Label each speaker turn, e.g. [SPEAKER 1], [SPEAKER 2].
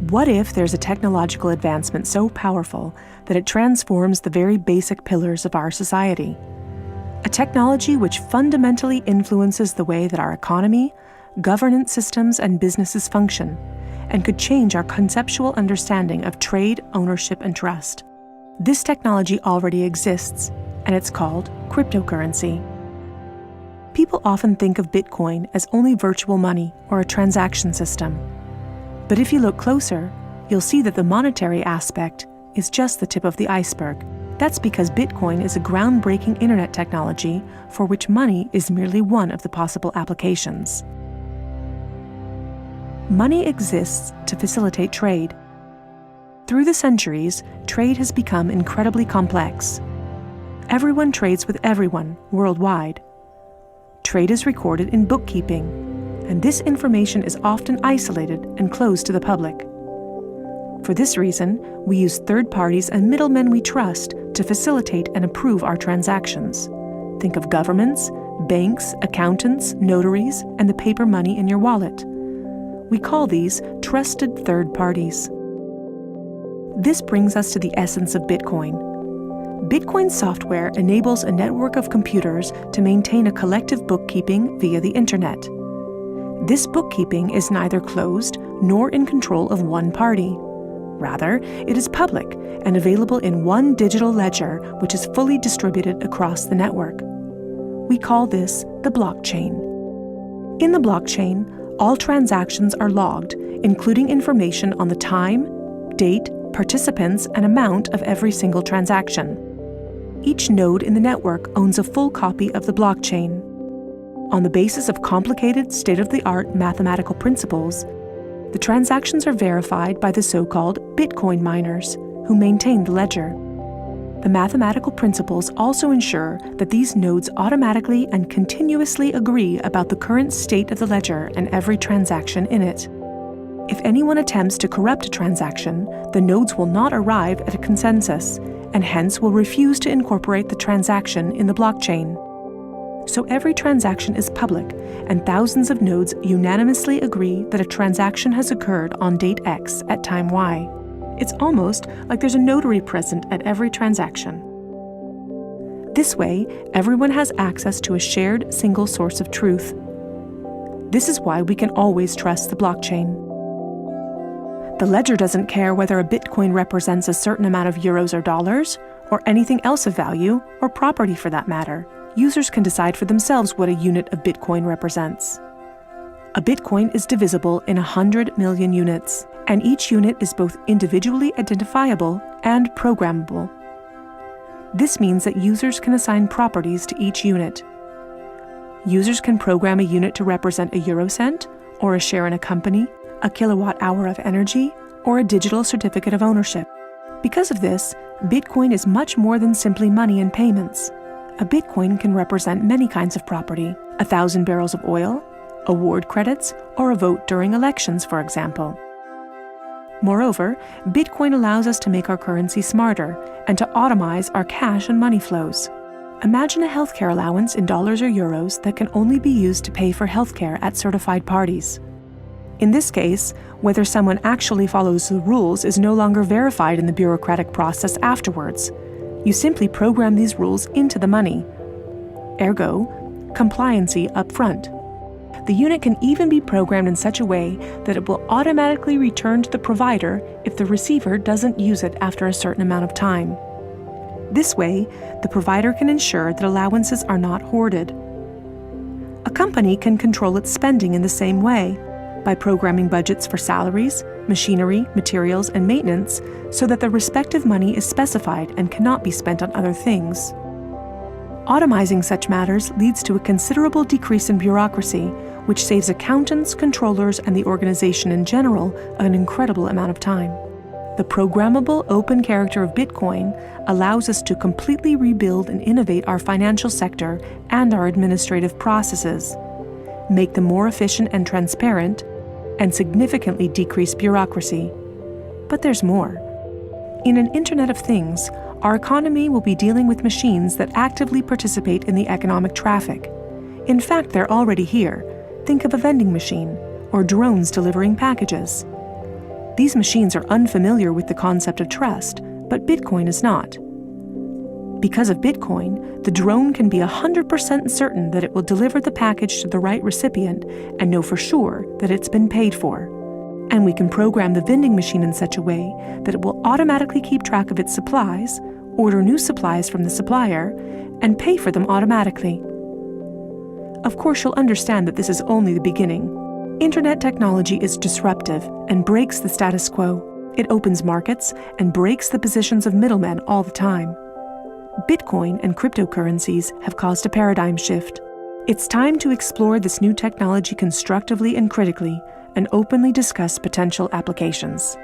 [SPEAKER 1] What if there's a technological advancement so powerful that it transforms the very basic pillars of our society? A technology which fundamentally influences the way that our economy, governance systems, and businesses function, and could change our conceptual understanding of trade, ownership, and trust. This technology already exists, and it's called cryptocurrency. People often think of Bitcoin as only virtual money or a transaction system. But if you look closer, you'll see that the monetary aspect is just the tip of the iceberg. That's because Bitcoin is a groundbreaking internet technology for which money is merely one of the possible applications. Money exists to facilitate trade. Through the centuries, trade has become incredibly complex. Everyone trades with everyone worldwide. Trade is recorded in bookkeeping, and this information is often isolated and closed to the public. For this reason, we use third parties and middlemen we trust to facilitate and approve our transactions. Think of governments, banks, accountants, notaries, and the paper money in your wallet. We call these trusted third parties. This brings us to the essence of Bitcoin. Bitcoin software enables a network of computers to maintain a collective bookkeeping via the internet. This bookkeeping is neither closed nor in control of one party. Rather, it is public and available in one digital ledger which is fully distributed across the network. We call this the blockchain. In the blockchain, all transactions are logged, including information on the time, date, participants, and amount of every single transaction. Each node in the network owns a full copy of the blockchain. On the basis of complicated, state-of-the-art mathematical principles, the transactions are verified by the so-called Bitcoin miners, who maintain the ledger. The mathematical principles also ensure that these nodes automatically and continuously agree about the current state of the ledger and every transaction in it. If anyone attempts to corrupt a transaction, the nodes will not arrive at a consensus, and hence will refuse to incorporate the transaction in the blockchain. So every transaction is public, and thousands of nodes unanimously agree that a transaction has occurred on date X at time Y. It's almost like there's a notary present at every transaction. This way, everyone has access to a shared single source of truth. This is why we can always trust the blockchain. The ledger doesn't care whether a Bitcoin represents a certain amount of euros or dollars, or anything else of value, or property for that matter. Users can decide for themselves what a unit of Bitcoin represents. A Bitcoin is divisible in 100 million units, and each unit is both individually identifiable and programmable. This means that users can assign properties to each unit. Users can program a unit to represent a eurocent, or a share in a company, a kilowatt-hour of energy, or a digital certificate of ownership. Because of this, Bitcoin is much more than simply money and payments. A Bitcoin can represent many kinds of property: 1,000 barrels of oil, award credits, or a vote during elections, for example. Moreover, Bitcoin allows us to make our currency smarter and to automize our cash and money flows. Imagine a healthcare allowance in dollars or euros that can only be used to pay for healthcare at certified parties. In this case, whether someone actually follows the rules is no longer verified in the bureaucratic process afterwards. You simply program these rules into the money. Ergo, compliancy up front. The unit can even be programmed in such a way that it will automatically return to the provider if the receiver doesn't use it after a certain amount of time. This way, the provider can ensure that allowances are not hoarded. A company can control its spending in the same way, by programming budgets for salaries, machinery, materials, and maintenance so that the respective money is specified and cannot be spent on other things. Automizing such matters leads to a considerable decrease in bureaucracy, which saves accountants, controllers, and the organization in general an incredible amount of time. The programmable open character of Bitcoin allows us to completely rebuild and innovate our financial sector and our administrative processes, make them more efficient and transparent, and significantly decrease bureaucracy. But there's more. In an Internet of Things, our economy will be dealing with machines that actively participate in the economic traffic. In fact, they're already here. Think of a vending machine, or drones delivering packages. These machines are unfamiliar with the concept of trust, but Bitcoin is not. Because of Bitcoin, the drone can be 100% certain that it will deliver the package to the right recipient and know for sure that it's been paid for. And we can program the vending machine in such a way that it will automatically keep track of its supplies, order new supplies from the supplier, and pay for them automatically. Of course, you'll understand that this is only the beginning. Internet technology is disruptive and breaks the status quo. It opens markets and breaks the positions of middlemen all the time. Bitcoin and cryptocurrencies have caused a paradigm shift. It's time to explore this new technology constructively and critically and openly discuss potential applications.